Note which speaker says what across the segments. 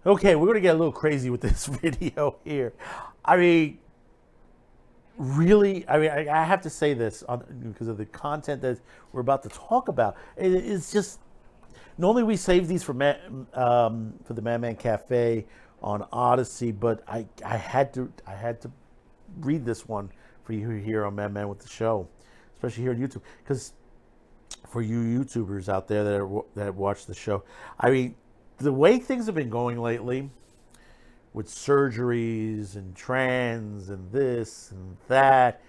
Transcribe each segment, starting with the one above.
Speaker 1: Okay, we're going to get a little crazy with this video here. I mean, really, I have to say this because of the content that we're about to talk about. It's just, normally we save these for the Madman Cafe on Odyssey, but I had to read this one for you here on Madman with the Show, especially here on YouTube, because for you YouTubers out there that watch the show, I mean, the way things have been going lately with surgeries and trans and this and that,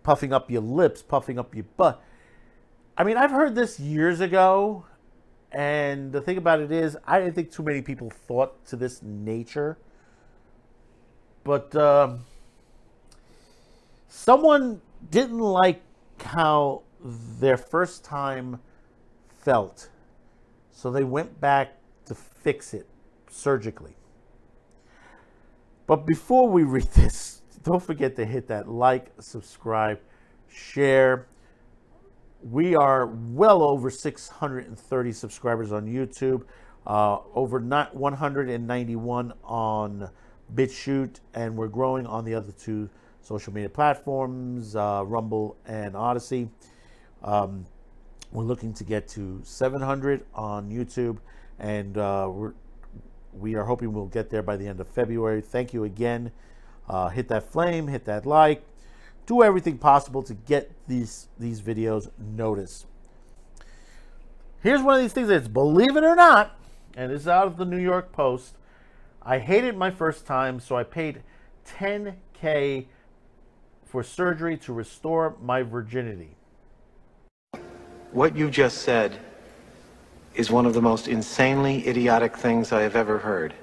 Speaker 1: puffing up your lips, puffing up your butt. I mean, I've heard this years ago, and the thing about it is, I didn't think too many people thought to this nature. But someone didn't like how their first time felt, so they went back to fix it surgically. But before we read this, don't forget to hit that like, subscribe, share. We are well over 630 subscribers on YouTube, over 191 on BitChute, and we're growing on the other two social media platforms, Rumble and Odyssey. We're looking to get to 700 on YouTube, and we are hoping we'll get there by the end of February. Thank you again. Hit that flame, hit that like, do everything possible to get these videos noticed. Here's one of these things that's, believe it or not, and this is out of the New York Post. I hated my first time, so I paid $10K for surgery to restore my virginity.
Speaker 2: What you just said is one of the most insanely idiotic things I have ever heard.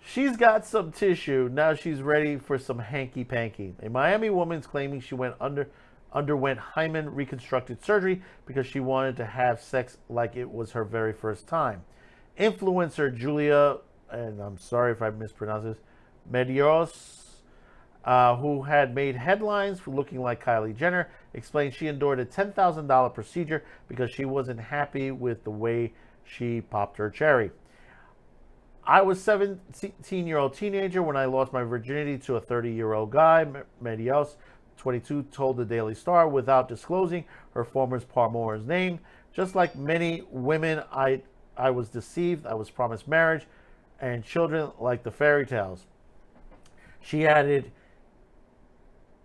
Speaker 1: She's got some tissue. Now she's ready for some hanky-panky. A Miami woman's claiming she underwent hymen reconstructed surgery because she wanted to have sex like it was her very first time. Influencer Julia, and I'm sorry if I mispronounce this, Medeiros, who had made headlines for looking like Kylie Jenner, explained she endured a $10,000 procedure because she wasn't happy with the way she popped her cherry. I was a 17-year-old teenager when I lost my virginity to a 30-year-old guy. Medeiros, 22, told the Daily Star without disclosing her former partner's name. Just like many women, I was deceived. I was promised marriage and children like the fairy tales. She added,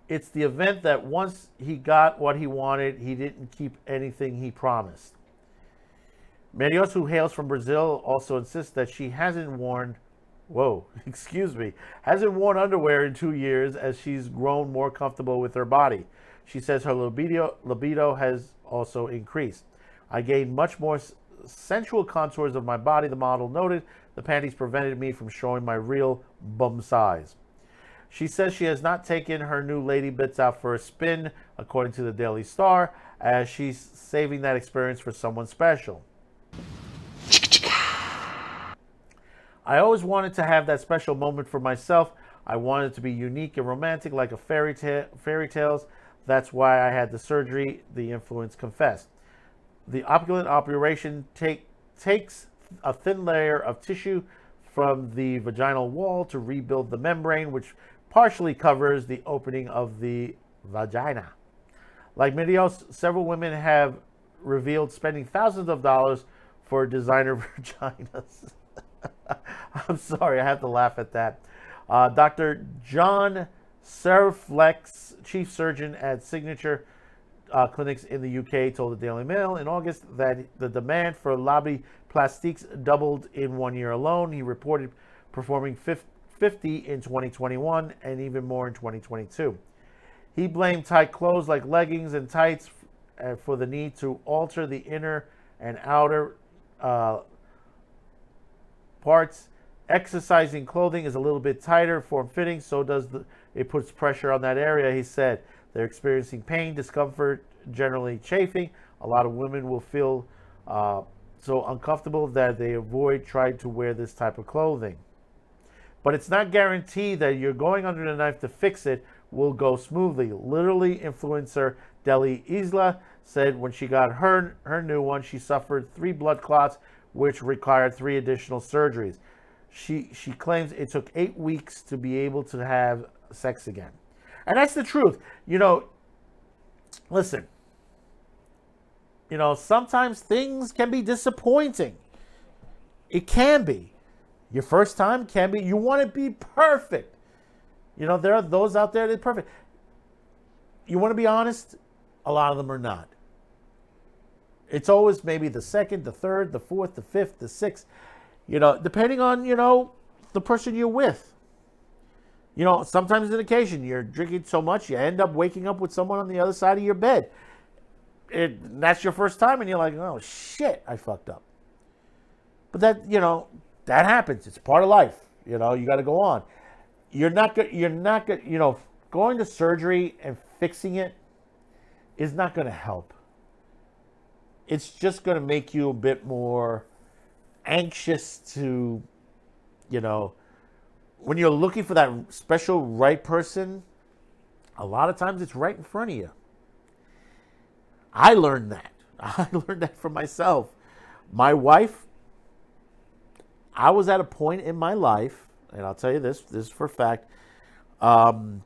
Speaker 1: it's the event that once he got what he wanted, he didn't keep anything he promised. Medeiros, who hails from Brazil, also insists that she hasn't worn, hasn't worn underwear in 2 years as she's grown more comfortable with her body. She says her libido has also increased. I gained much more sensual contours of my body, the model noted. The panties prevented me from showing my real bum size. She says she has not taken her new lady bits out for a spin, according to the Daily Star, as she's saving that experience for someone special. I always wanted to have that special moment for myself. I wanted it to be unique and romantic like a fairy tales. That's why I had the surgery, the influence confessed. The opulent operation takes a thin layer of tissue from the vaginal wall to rebuild the membrane, which partially covers the opening of the vagina. Like Medeiros, several women have revealed spending thousands of dollars for designer vaginas. I'm sorry, I have to laugh at that. Dr. John Serflex, chief surgeon at Signature Clinics in the UK, told the Daily Mail in August that the demand for labiplastics doubled in 1 year alone. He reported performing 50 in 2021 and even more in 2022. He blamed tight clothes like leggings and tights for the need to alter the inner and outer parts. Exercising clothing is a little bit tighter, form-fitting, so it puts pressure on that area, he said. They're experiencing pain, discomfort, generally chafing. A lot of women will feel so uncomfortable that they avoid trying to wear this type of clothing. But it's not guaranteed that you're going under the knife to fix it will go smoothly. Literally, influencer Deli Isla said when she got her new one, she suffered 3 blood clots, which required 3 additional surgeries. She claims it took 8 weeks to be able to have sex again. And that's the truth. You know, listen, you know, sometimes things can be disappointing. It can be. Your first time can be. You want to be perfect. You know, there are those out there that are perfect. You want to be honest? A lot of them are not. It's always maybe the second, the third, the fourth, the fifth, the sixth. You know, depending on, you know, the person you're with. You know, sometimes in occasion, you're drinking so much, you end up waking up with someone on the other side of your bed. That's your first time, and you're like, oh, shit, I fucked up. But that, you know, that happens. It's part of life. You know, you got to go on. You're not good, you know, going to surgery and fixing it is not going to help. It's just going to make you a bit more anxious to, you know, when you're looking for that special right person, a lot of times it's right in front of you. I learned that. I learned that for myself. My wife, I was at a point in my life, and I'll tell you this is for a fact, that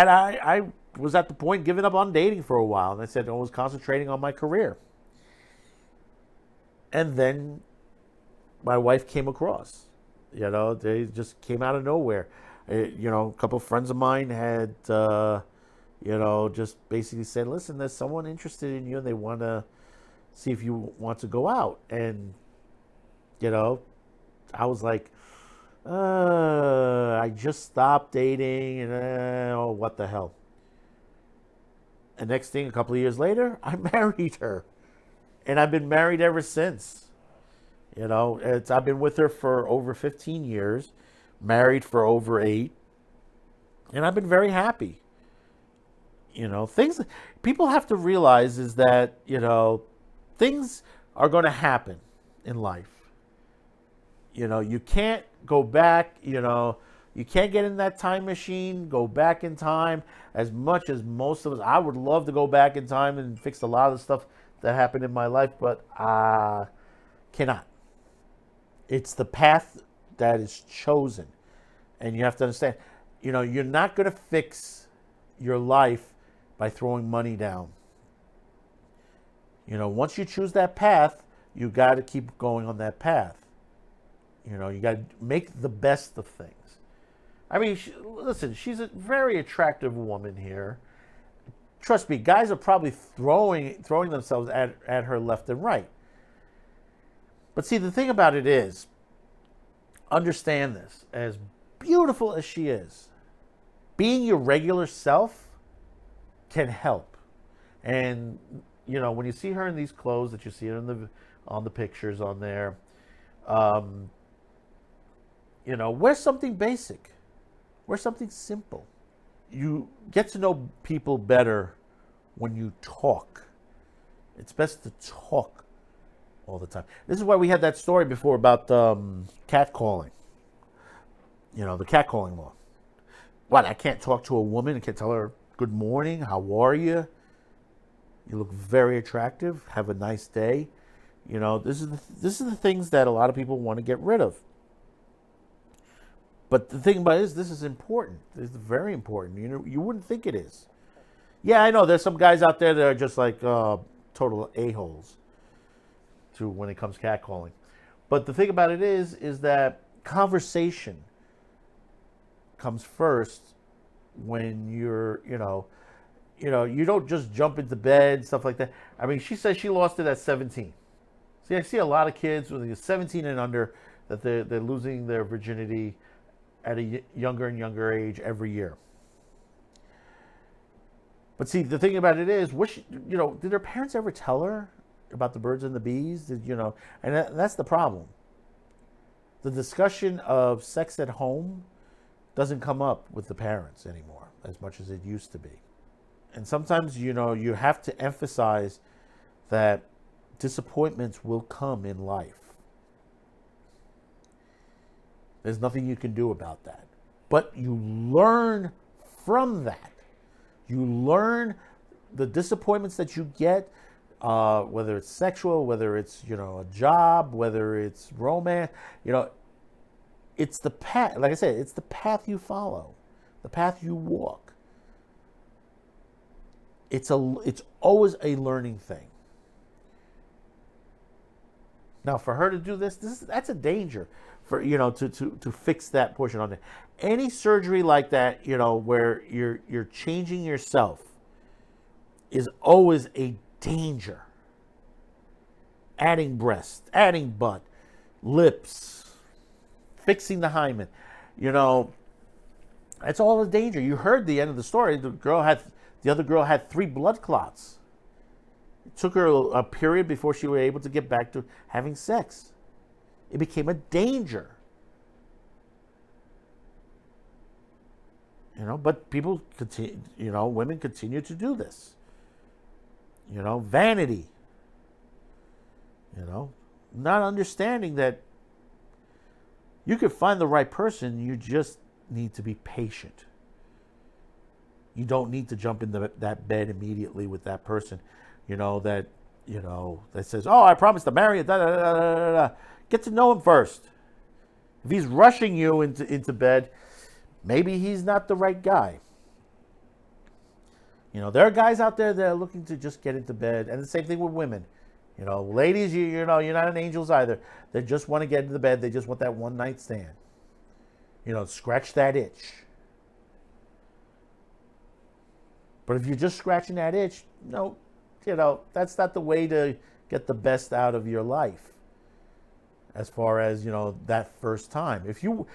Speaker 1: I was at the point giving up on dating for a while. And I said I was concentrating on my career. And then my wife came across. You know, they just came out of nowhere. You know, a couple of friends of mine had, you know, just basically said, listen, there's someone interested in you and they want to see if you want to go out. And, you know, I was like, I just stopped dating and, oh, what the hell. And next thing, a couple of years later, I married her. And I've been married ever since. You know, I've been with her for over 15 years, married for over 8, and I've been very happy. You know, things people have to realize is that, you know, things are going to happen in life. You know, you can't go back, you know, you can't get in that time machine, go back in time as much as most of us. I would love to go back in time and fix a lot of the stuff that happened in my life, but I cannot. It's the path that is chosen. And you have to understand, you know, you're not going to fix your life by throwing money down. You know, once you choose that path, you got to keep going on that path. You know, you got to make the best of things. I mean, listen, she's a very attractive woman here. Trust me, guys are probably throwing themselves at her left and right. But see, the thing about it is, understand this, as beautiful as she is, being your regular self can help. And, you know, when you see her in these clothes that you see on the pictures on there, you know, wear something basic. Wear something simple. You get to know people better when you talk. It's best to talk all the time. This is why we had that story before about catcalling. You know, the catcalling law. What, I can't talk to a woman and can't tell her, good morning, how are you? You look very attractive. Have a nice day. You know, this is the things that a lot of people want to get rid of. But the thing about it is, this is important. It's very important. You know, you wouldn't think it is. Yeah, I know there's some guys out there that are just like total a-holes to when it comes catcalling. But the thing about it is that conversation comes first when you're, you know, you don't just jump into bed, stuff like that. I mean, she says she lost it at 17. See, I see a lot of kids when they're 17 and under that they're losing their virginity at a younger and younger age every year. But see, the thing about it is, you know, did her parents ever tell her about the birds and the bees? Did, you know, and that's the problem. The discussion of sex at home doesn't come up with the parents anymore as much as it used to be. And sometimes, you know, you have to emphasize that disappointments will come in life. There's nothing you can do about that. But you learn from that. You learn the disappointments that you get. whether it's sexual, whether it's, you know, a job, whether it's romance, you know, it's the path. Like I said, it's the path you follow, the path you walk. It's always a learning thing. Now, for her to do that's a danger for, you know, to fix that portion on there. Any surgery like that, you know, where you're changing yourself, is always a danger. Adding breast, adding butt, lips, fixing the hymen, you know, that's all a danger. You heard the end of the story. The other girl had 3 blood clots. It took her a period before she was able to get back to having sex. It became a danger. You know, but people continue, you know, women continue to do this. You know, vanity. You know, not understanding that you could find the right person, you just need to be patient. You don't need to jump in that bed immediately with that person, you know, that says, oh, I promise to marry you, da, da, da, da, da, da. Get to know him first. If he's rushing you into bed, maybe he's not the right guy. You know, there are guys out there that are looking to just get into bed, and the same thing with women. You know, ladies, you know, you're not an angels either. They just want to get into bed. They just want that one night stand. You know, scratch that itch. But if you're just scratching that itch, no, you know, that's not the way to get the best out of your life. As far as, you know, that first time. If you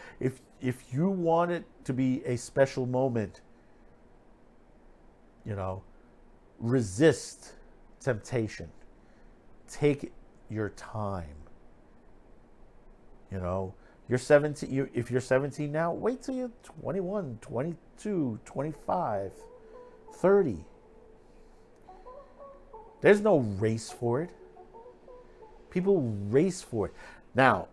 Speaker 1: want it to be a special moment, you know, resist temptation. Take your time. You know, you're 17. If you're 17 now, wait till you're 21, 22, 25, 30. There's no race for it. People race for it. Now,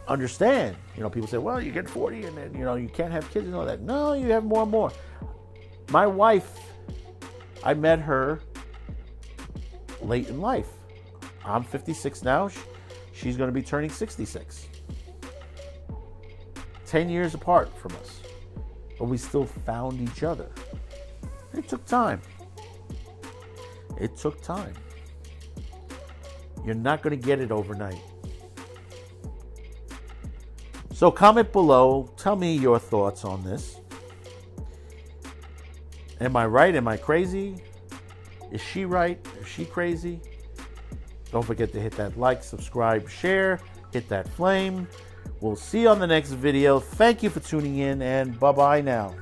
Speaker 1: understand, you know, people say, well, you get 40 and then, you know, you can't have kids and all that. No, you have more and more. My wife, I met her late in life. I'm 56 now. She's going to be turning 66. 10 years apart from us. But we still found each other. It took time. It took time. You're not going to get it overnight. So comment below. Tell me your thoughts on this. Am I right? Am I crazy? Is she right? Is she crazy? Don't forget to hit that like, subscribe, share, hit that flame. We'll see you on the next video. Thank you for tuning in, and bye-bye now.